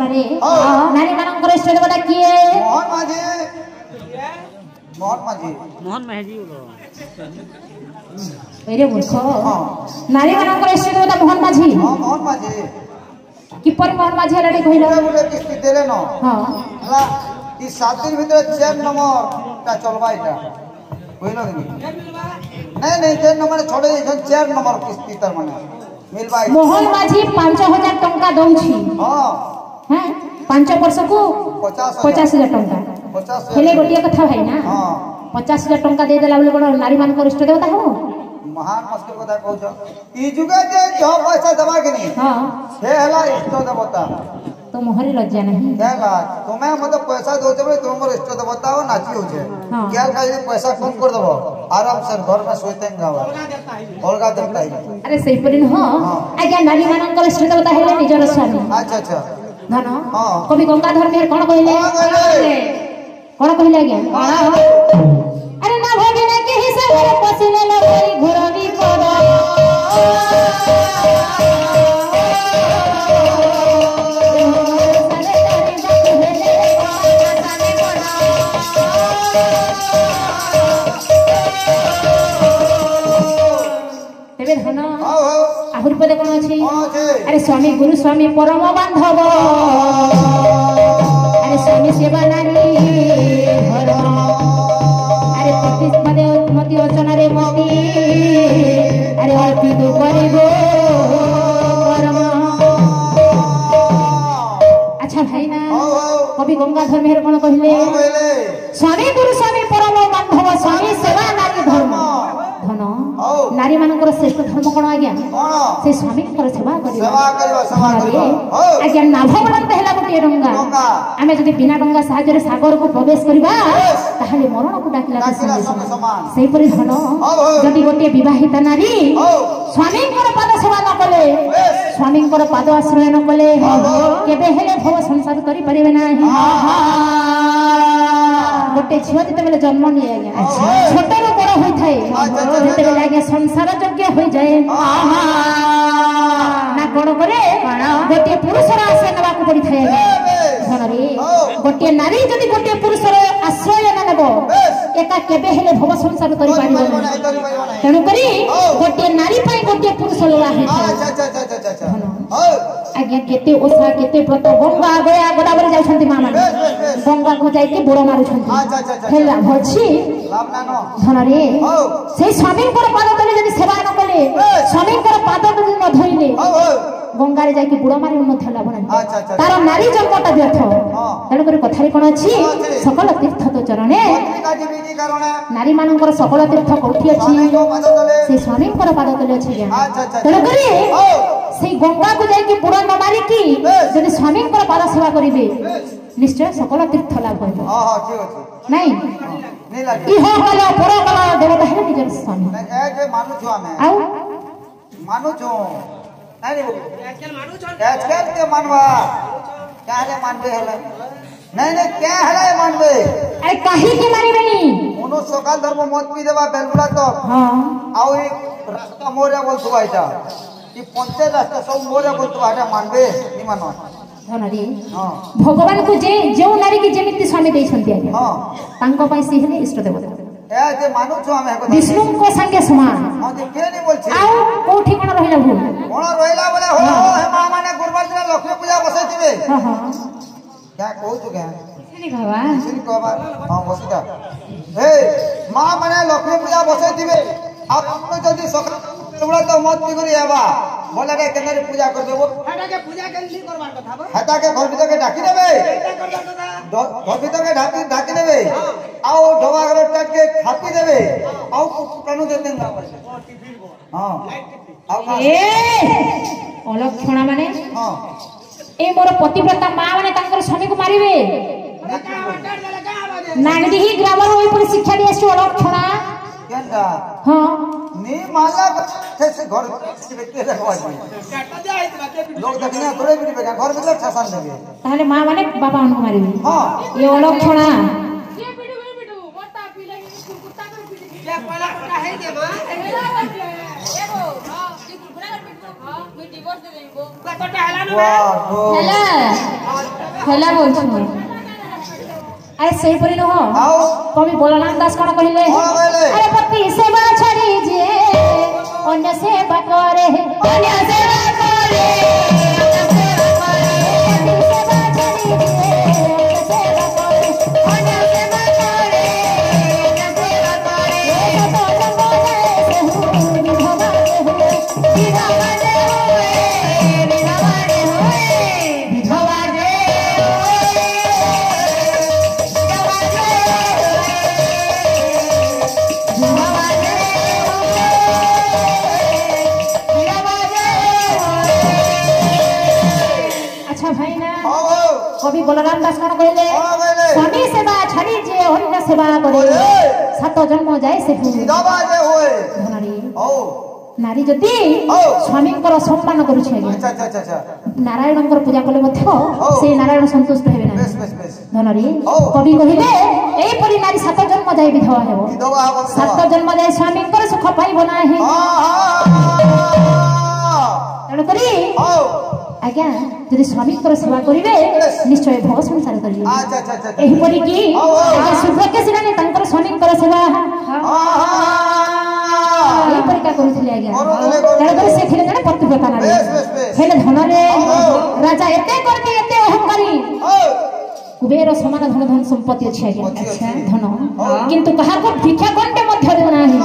धनरे नारी मानकर इष्ट देवता किए मोहन माझी मोहन महजी अरे मूर्ख नारी मानकर इष्ट देवता मोहन माझी मोहन माझी किपर मोहन माझी हलाडी कहिलो बोले किस्ती देले न हां हला ई 7 दिन भीतर 4 नंबर ता चलबा इटा कहिलो कि नहीं 4 नंबर छोड़े 4 नंबर किस्ती तर माने मिलबा मोहन माझी 5000 टंका दउछि हां हैं 5 वर्ष को 50000 टंका 50 हेले गोटिया कथा भाई ना हां 50000 टंका दे देला बोले कोन नारी मानकर इष्ट देवता हो महान मुश्किल कथा कहू ई जुगे जे जो पैसा दबा के नहीं हां से हला इष्ट देवता तो मोहरी लज्जा नहीं क्या बात तुम्हें मतलब पैसा दोते बे तुम मोर इष्ट देवता हो नाची हो छे क्या का पैसा कम कर देबो आराम से घर में सोते गावा olga देवता ही अरे सही परिन हो आज्ञा नारी मानकर इष्ट देवता हेले निजर स्वामी अच्छा धन हां कवि गंगाधर मेहर कोन कहले कोन कहले आज्ञा अरे ना भगिना के हिसाब रे पसिले लगरी घुरवी पड़ तेबे धन आहुरी पदे कोन अछि अरे स्वामी गुरु स्वामी परम बांधव अरे स्वामी सेवा नारी धर्म अरे प्रतिस्पदे मति वचन रे मति अरे अर्पित करिबो कर्म अच्छा भाई ना कवि गंगाधर मेहर कोन कहले स्वामी गुरु स्वामी परम बांधव स्वामी सेवा नारी धर्म धन नारी मानकर श्रेष्ठ धर्म कोन आज्ञा से स्वामी कर सेवा करियो आज्ञा नाभ बणन हेला गोटे डंगा आमे जदि बिना डंगा साहाଯ୍य रे सागर को प्रवेश करबा ताहाले मरण को डाकिला समान सेही परि धन जदि गोटे विवाहित नारी स्वामी कर पाद सेवा न कले स्वामी कर पाद आश्रय न कले केबे हेले भव संसार करि परिबे नाही गोटे झियो जते बेले जन्म निये आज्ञा छोट रो बड़ होई थाए जते बेले आज्ञा संसार योग्य होई जाए ना कोन करे गोटे पुरुषर आश्रय नबा को पड़ी थाए धनरे गोटे नारी जदि गोटे पुरुषर आश्रय न नेबो एका केबे हेले भव संसार करि पारिबो तेनु करी गोटे नारी पई गोटे पुरुष लोड़ा है अच्छा आज्ञा केते ओसा केते व्रत गंगा गया गोदावरी जाउ छंती मामा गंगा को जाई के बुड़ मारु छंती हेला भछि धनरे से स्वामी कर पाद तले जदि सेवा न कले स्वामी कर पाद जदि न धइले गंगा रे जाई के बुड़ मारि न थला बना तार नारी जन्मटा व्यर्थ तेनु करी कथारी कोन अछि सकल तीर्थ तो चरणे नारी मानकर सकल तीर्थ कोठी अछि से स्वामी कर पाद तले अछि तेनु करी से गंगा को जाई के बुड़ न मारि की जदि स्वामी कर पाद सेवा करिवे निश्चय सकल तीर्थ लाभ होइबो हां ठीक अछि नहीं नहीं लागे इहो कला पुरो कला देवता है निजर स्वामी ए जे मानु छु हमें आउ मानु छु नहीं आजकल मानु छु आजकल के मानवा क्या रे मानबे हले नहीं क्या हले मानबे अरे काहे के मानिबे उनो सकाल धर्म मत पी देबा बेलबुला तो हां आउ एक रास्ता मोरे बोल सुबा इटा कि पंचे रास्ता सब मोरे बोल तो आटा मानबे नि मानो धनरे भगवान को जे जो नारी की जेमिति स्वामी देई छंती आज्ञा तांको पई से हेले इष्ट देवता ए जे मानु छु हमें को विष्णु को संगे समान हां जे के नि बोल छी आउ कोठी कोन रहिला भूल कोन रहिला बोले हो हे मां माने गुरुवार दिन लक्ष्मी पूजा बसै दिबे हां हां क्या कहू छु क्या नहीं कहवा सिन कहबा हां बसिदा हे मां माने लक्ष्मी पूजा बसै दिबे आप अपने जल्दी सकाल बोला तो मत पी करी आबा बोला रे केनरे पूजा कर देबो हटा के पूजा के ली करबार कथा बा हटा के घर भीतर के ढाकी देबे घर भीतर के ढाकी देबे आओ ढोबा घर टट के खापी देबे आओ कानू देते ना हां आओ ए अलक्षणा माने हां ए मोर पतिव्रता मां माने तांकर स्वामी को मारिबे नागदी ही ग्रामर होई पर शिक्षा दियासु अलक्षणा केनका हां नी माला से घर से के रखवाई लोग देखना थोड़े भी बेगा घर में शासन देबे ताले मां माने बाबा उनको मारिबे हां ये अलक्षणा ये बिडू मोटा पीले कुत्ता कर पीले क्या पहला कोटा है दे मां एगो हां ये कुकुरा कर पीटो हां मैं डिवोर्स दे देबो कोटा हला न वाह हेला ହେଲା ବୋଲଛୁ ଆରେ ସେଇପରି ନୁହଁ ଆଉ କବି ବଳରାମ ଦାସ କଣ କହିଲେ କଣ କହିଲେ? ଆରେ ପତି ସେବା ଛାଡ଼ି ଯିଏ ଅନ୍ୟ ସେବା କରେ ଅନ୍ୟ ସେବା କରେ কবি বলরাম দাস কোন কইলে স্বামী সেবা ছাড়ি যে অন্য সেবা করে সাত জন্ম যায় সে সিধাবাজে হয় ধনারি ও নারী যদি স্বামীଙ୍କର সম্মান କରୁଛି আজ্ঞা আচ্ছা আচ্ছা আচ্ছা নারায়ণଙ୍କର ପୂଜা কলে ମଧ୍ୟ সেই নারায়ণ সন্তুষ্ট হেবে না বেশ বেশ বেশ ধনারি কবি কহিলে এই পরি নারী সাত জন্ম যায় বিধবা হেব বিধবা হব সাত জন্ম যায় স্বামীଙ୍କର সুখ পাইব ନାହିଁ তেଣୁ କରି আজ্ঞা যদি স্বামীଙ୍କର সেবা করিবে নিশ্চয় ভোগ সংসার করিবে আচ্ছা আচ্ছা আচ্ছা এহিপরি কি আজ্ঞা সুভকে সিনানি তাଙ୍କର ସ୍ୱାମୀଙ୍କର ସେବା ଏହିପରି କା କରୁଥିଲେ ଆଜ୍ଞା ତେଣୁ କରି ସେ ଥିଲେ ଜଣେ ପତିବ୍ରତା ନାରୀ ହେଲେ ଧନରେ ରାଜା ଏତେ କରିକି ଏତେ ଅହଙ୍କାରୀ କୁବେର ସମାନ ଧନ ଧନ ସମ୍ପତ୍ତି ଅଛି ଆଜ୍ଞା ଧନ କିନ୍ତୁ କାହାକୁ ଭିକ୍ଷା ଗଣ୍ଡେ ମଧ୍ୟ ଦେଉନାହିଁ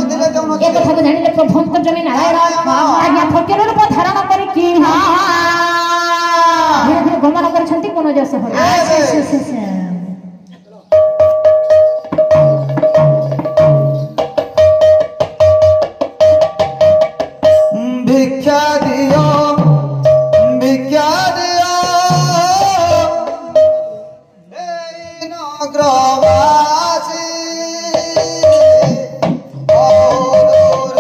ଏ କଥାକୁ ଜାଣିଲେ ପ୍ରଭୁଙ୍କ ଜମି ନାରାୟଣ ଆଜ୍ଞା ଫକୀର ରୂପ ଧାରଣ କରିକି ଧୀରେ ଧୀରେ ଗମନ କରିଛନ୍ତି କୋନ ଯଶ ভিক্ষা দিও ভিক্ষা দিও এই নগরবাসী অদূর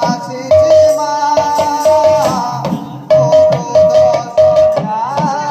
আসিছি মা অরুদ সন্ন্যাসী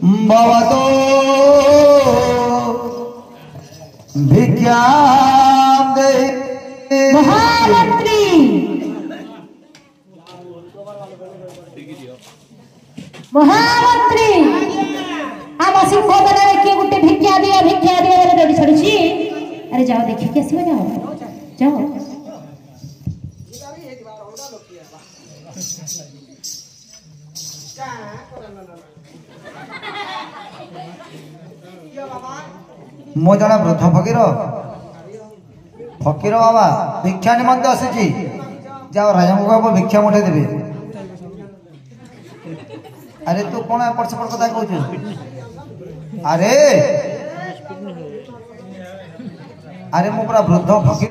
बाबा तो भिक्षा दे महामंत्री महामंत्री आम सिंह दल किए गोटे भिक्षा दिया बोले दौड़ी छड़ी। अरे जाओ देखिए आसो जाओ मो जन वृद्ध फकीर फकीर बाबा भिक्षा निमंते आसी जाओ राजा को भिक्षा मुठे देवे। अरे तू कौन एपट सेपट कथा कहू? अरे अरे मो पूरा वृद्ध फकीर